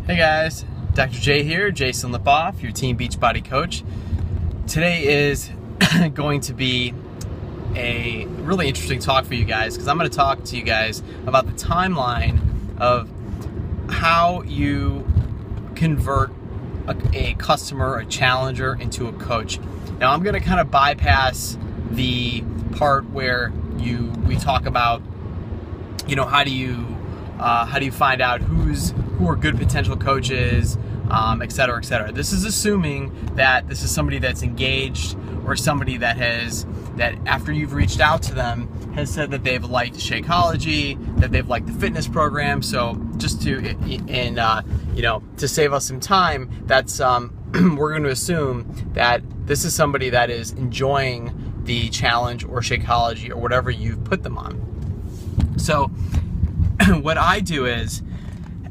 Hey guys, Dr. J here, Jason Lipoff, your Team Beachbody coach. Today is going to be a really interesting talk for you guys because I'm going to talk to you guys about the timeline of how you convert a customer, a challenger, into a coach. Now I'm going to kind of bypass the part where we talk about, how do you find out who are good potential coaches, et cetera, et cetera. This is assuming that this is somebody that's engaged or somebody that after you've reached out to them has said that they've liked Shakeology, that they've liked the fitness program. So just to save us some time, that's we're going to assume that this is somebody that is enjoying the challenge or Shakeology or whatever you've put them on. So what I do is,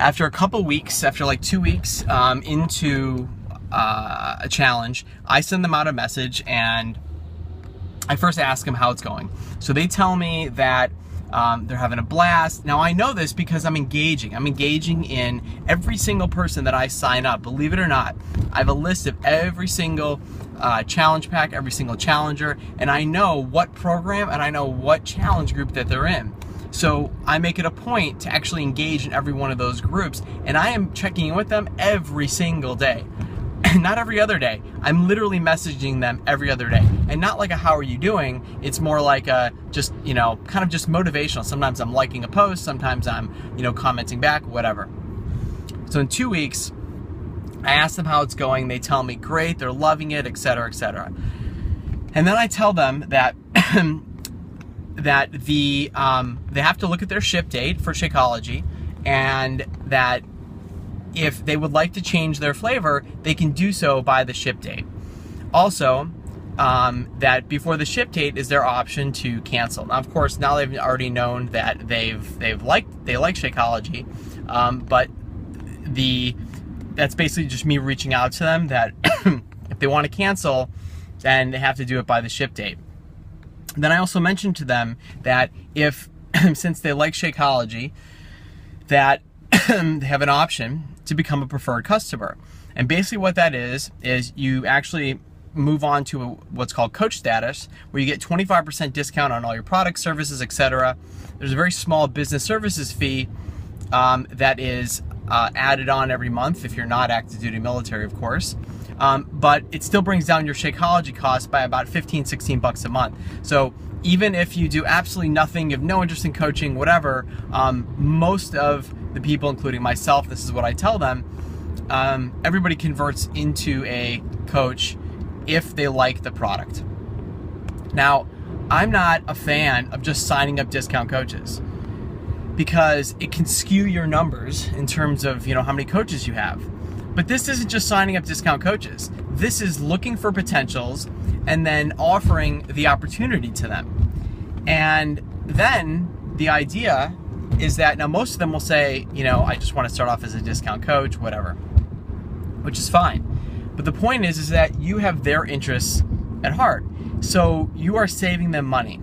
after a couple weeks, after like 2 weeks into a challenge, I send them out a message and I first ask them how it's going. So they tell me that they're having a blast. Now I know this because I'm engaging. I'm engaging in every single person that I sign up. Believe it or not, I have a list of every single challenge pack, every single challenger, and I know what program and I know what challenge group that they're in. So I make it a point to actually engage in every one of those groups, and I am checking in with them every single day. Not every other day. I'm literally messaging them every other day. And not like a how are you doing, it's more like a just, kind of just motivational. Sometimes I'm liking a post, sometimes I'm, commenting back, whatever. So in 2 weeks, I ask them how it's going, they tell me great, they're loving it, et cetera, et cetera. And then I tell them that that they have to look at their ship date for Shakeology, and that if they would like to change their flavor, they can do so by the ship date. Also, that before the ship date is their option to cancel. Now, of course, now they've already known that they like Shakeology, but that's basically just me reaching out to them that if they want to cancel, then they have to do it by the ship date. Then I also mentioned to them that if, since they like Shakeology, that they have an option to become a preferred customer. And basically what that is you actually move on to what's called coach status, where you get 25% discount on all your products, services, etc. There's a very small business services fee that is added on every month if you're not active duty military, of course. But it still brings down your Shakeology cost by about 15, 16 bucks a month. So even if you do absolutely nothing, you have no interest in coaching, whatever, most of the people, including myself, this is what I tell them, everybody converts into a coach if they like the product. Now, I'm not a fan of just signing up discount coaches, because it can skew your numbers in terms of how many coaches you have. But this isn't just signing up discount coaches. This is looking for potentials and then offering the opportunity to them. And then the idea is that, now most of them will say, I just want to start off as a discount coach, whatever, which is fine. But the point is that you have their interests at heart. So you are saving them money.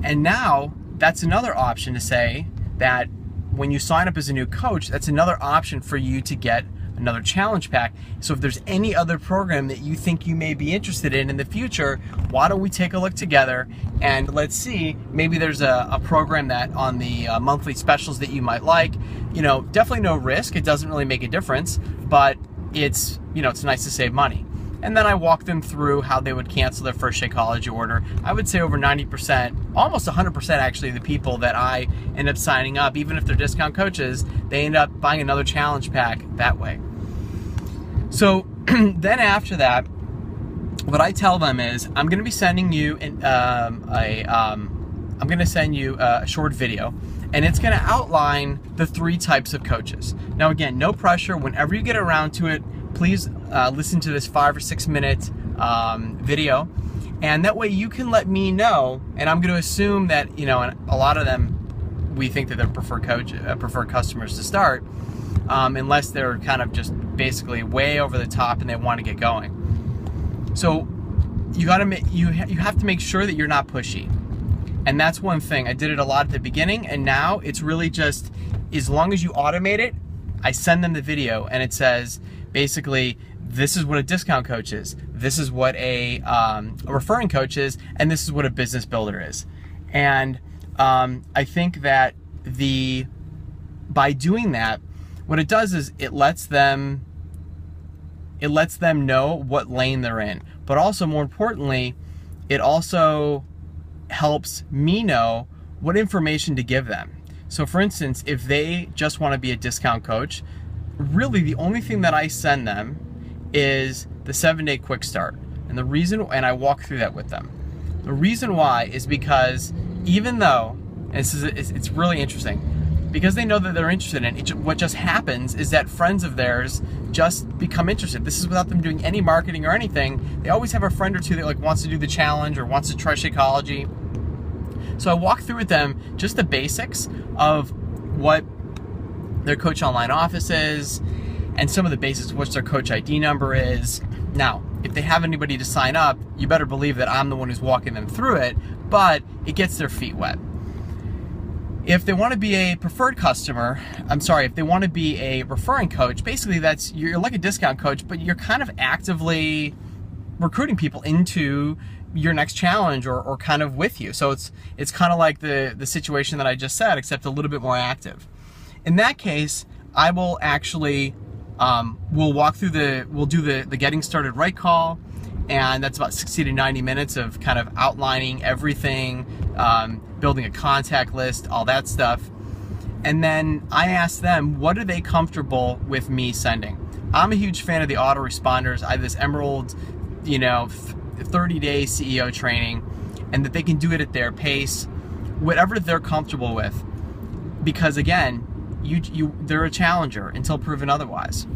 And now that's another option to say that when you sign up as a new coach, that's another option for you to get another challenge pack. So if there's any other program that you think you may be interested in the future, why don't we take a look together and let's see, maybe there's a program that on the monthly specials that you might like. Definitely no risk, it doesn't really make a difference, but it's nice to save money. And then I walk them through how they would cancel their first Shakeology order. I would say over 90%, almost 100% actually, of the people that I end up signing up, even if they're discount coaches, they end up buying another challenge pack that way. So then after that, what I tell them is, I'm going to be sending you I'm going to send you a short video, and it's going to outline the 3 types of coaches. Now again, no pressure. Whenever you get around to it, please listen to this 5 or 6 minute video, and that way you can let me know. And I'm going to assume that and a lot of them, we think that they're preferred customers to start, unless they're kind of just basically way over the top and they want to get going. So you have to make sure that you're not pushy. And that's one thing. I did it a lot at the beginning, and now it's really just, as long as you automate it, I send them the video and it says, basically, this is what a discount coach is, this is what a referring coach is, and this is what a business builder is. And I think that by doing that, what it does is it lets them know what lane they're in. But also, more importantly, it also helps me know what information to give them. So for instance, if they just want to be a discount coach, really the only thing that I send them is the 7-day quick start. And the reason, and I walk through that with them. The reason why is because even though, and it's really interesting, because they know that they're interested in it, what just happens is that friends of theirs just become interested. This is without them doing any marketing or anything. They always have a friend or two that like wants to do the challenge or wants to try Shakeology. So I walk through with them just the basics of what their Coach Online office is and some of the basics of what their Coach ID number is. Now, if they have anybody to sign up, you better believe that I'm the one who's walking them through it, but it gets their feet wet. If they want to be a preferred customer, if they want to be a referring coach, basically you're like a discount coach, but you're kind of actively recruiting people into your next challenge or kind of with you. So it's kind of like the situation that I just said, except a little bit more active. In that case, I will actually, we'll do the getting started right call, and that's about 60 to 90 minutes of kind of outlining everything, building a contact list, all that stuff. And then I ask them, what are they comfortable with me sending? I'm a huge fan of the autoresponders. I have this Emerald, 30-day CEO training, and that they can do it at their pace, whatever they're comfortable with. Because again, they're a challenger until proven otherwise.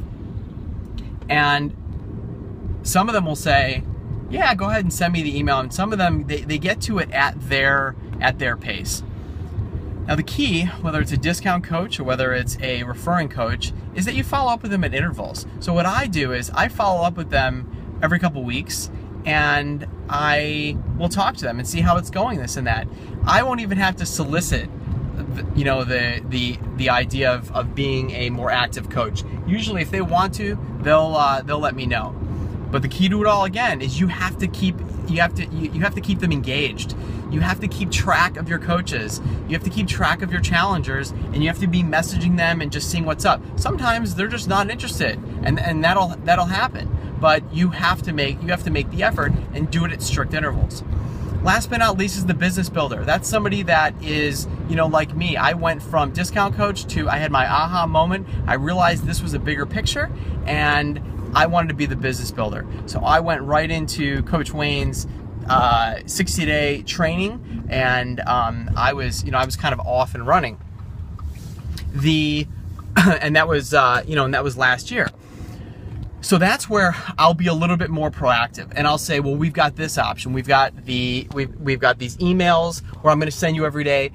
And some of them will say, yeah, go ahead and send me the email. And some of them, they get to it at their pace. Now the key, whether it's a discount coach or whether it's a referring coach, is that you follow up with them at intervals. So what I do is I follow up with them every couple weeks, and I will talk to them and see how it's going, this and that. I won't even have to solicit the idea of being a more active coach. Usually if they want to, they'll let me know. But the key to it all, again, is you have to keep them engaged. You have to keep track of your coaches. You have to keep track of your challengers, and you have to be messaging them and just seeing what's up. Sometimes they're just not interested, and that'll happen. But you have to make the effort and do it at strict intervals. Last but not least is the business builder. That's somebody that is, like me. I went from discount coach to, I had my aha moment. I realized this was a bigger picture, and I wanted to be the business builder. So I went right into Coach Wayne's 60-day training, and I was kind of off and running. And that was last year. So that's where I'll be a little bit more proactive, and I'll say, well, we've got this option. We've got these emails where I'm going to send you every day.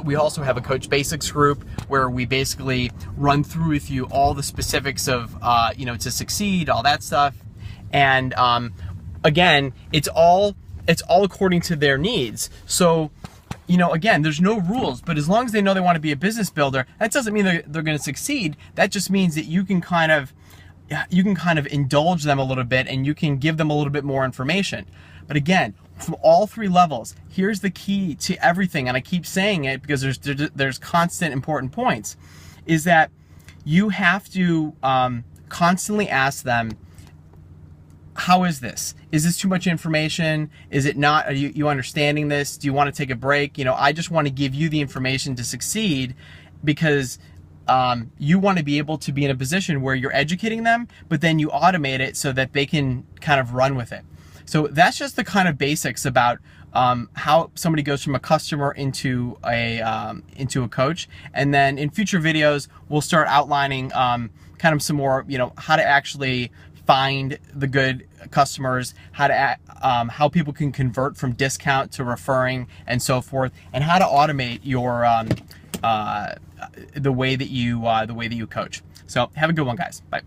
We also have a Coach Basics group where we basically run through with you all the specifics of to succeed, all that stuff. And again, it's all according to their needs. So again, there's no rules, but as long as they know they want to be a business builder, that doesn't mean they're going to succeed. That just means that you can kind of indulge them a little bit, and you can give them a little bit more information. But again, from all three levels, here's the key to everything, and I keep saying it because there's constant important points, is that you have to constantly ask them, how is this? Is this too much information? Is it not? Are you understanding this? Do you want to take a break? I just want to give you the information to succeed, because you want to be able to be in a position where you're educating them, but then you automate it so that they can kind of run with it. So that's just the kind of basics about how somebody goes from a customer into a coach. And then in future videos, we'll start outlining kind of some more, how to actually find the good customers, how people can convert from discount to referring and so forth, and how to automate your the way that you coach. So have a good one, guys. Bye.